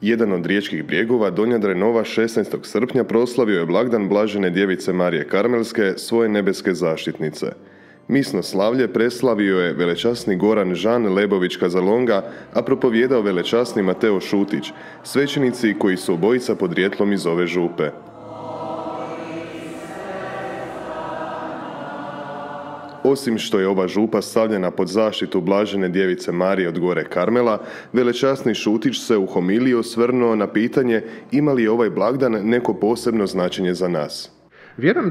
Jedan od riječkih brijegova Donja Drenova 16. srpnja proslavio je blagdan Blažene djevice Marije Karmelske, svoje nebeske zaštitnice. Misno slavlje preslavio je velečasni Goran Žan Lebović Kazalonga, a propovijedao velečasni Mateo Šutić, svećenici koji su obojica podrijetlom iz ove župe. Osim što je ova župa stavljena pod zaštitu Blažene djevice Marije od gore Karmela, velečasni Šutić se u homiliji osvrnuo na pitanje ima li ovaj blagdan neko posebno značenje za nas. Vjerujem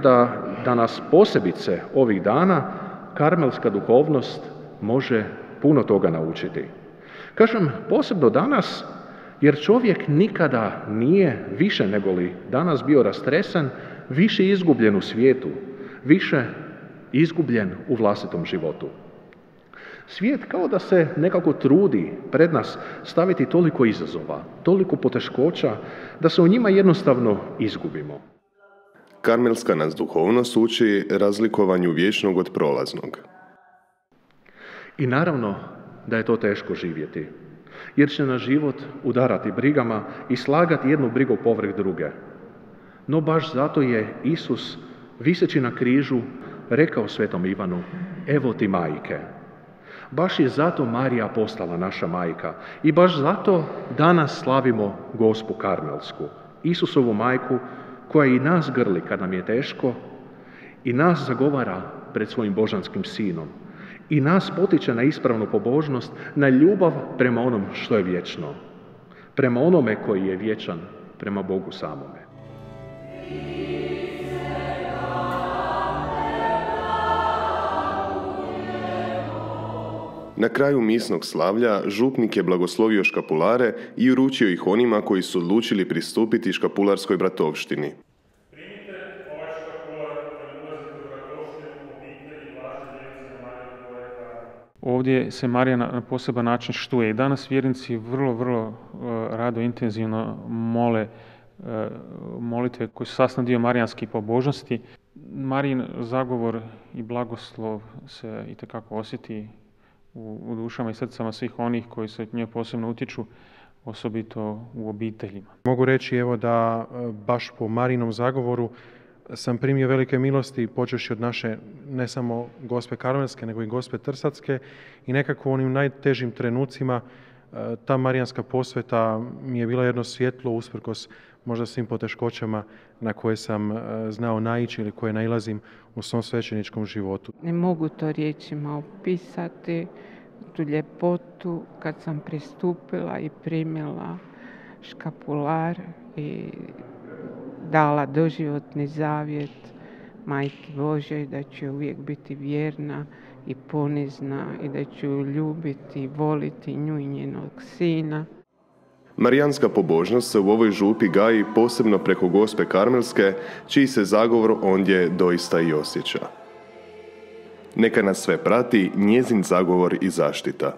da nas posebice ovih dana karmelska duhovnost može puno toga naučiti. Kažem posebno danas jer čovjek nikada nije više nego li danas bio rastresen, više izgubljen u svijetu, više izgubljen u vlastitom životu. Svijet kao da se nekako trudi pred nas staviti toliko izazova, toliko poteškoća, da se u njima jednostavno izgubimo. Karmelska nas duhovnost uči razlikovanju vječnog od prolaznog. I naravno da je to teško živjeti, jer će nas život udarati brigama i slagati jednu brigu povrh druge. No baš zato je Isus, viseći na križu, rekao svetom Ivanu, evo ti majke. Baš je zato Marija postala naša majka i baš zato danas slavimo Gospu Karmelsku, Isusovu majku koja i nas grli kad nam je teško i nas zagovara pred svojim božanskim sinom i nas potiče na ispravnu pobožnost, na ljubav prema onom što je vječno, prema onome koji je vječan, prema Bogu samome. Na kraju misnog slavlja župnik je blagoslovio škapulare i uručio ih onima koji su odlučili pristupiti škapularskoj bratovštini. Primite ovaj škapular kad ulazite u bratovštinu obitelji Blažene djevice Marije od gore Karmela. Ovdje se Marija na poseban način štuje i danas vjernici vrlo rado intenzivno mole molitve koje su sastavni dio marijanskih pobožnosti. Marijin zagovor i blagoslov se itekako osjeti u dušama i srcama svih onih koji se od nje posebno utječu, osobito u obiteljima. Mogu reći evo da baš po Marijinom zagovoru sam primio velike milosti počevši od naše ne samo Gospe Karmelske nego i Gospe Trsatske i nekako u onim najtežim trenucima ta marijanska posveta mi je bila jedno svjetlo usprkos možda svim poteškoćama na koje sam znao naići ili koje nailazim u svom svećeničkom životu. Ne mogu to riječima opisati, tu ljepotu kad sam pristupila i primila škapular i dala doživotni zavjet Majki Božoj da ću uvijek biti vjerna i ponizna i da ću ljubiti i voliti nju i njenog sina. Marijanska pobožnost se u ovoj župi gaji posebno preko Gospe Karmelske, čiji se zagovor ondje doista i osjeća. Neka nas sve prati njezin zagovor i zaštita.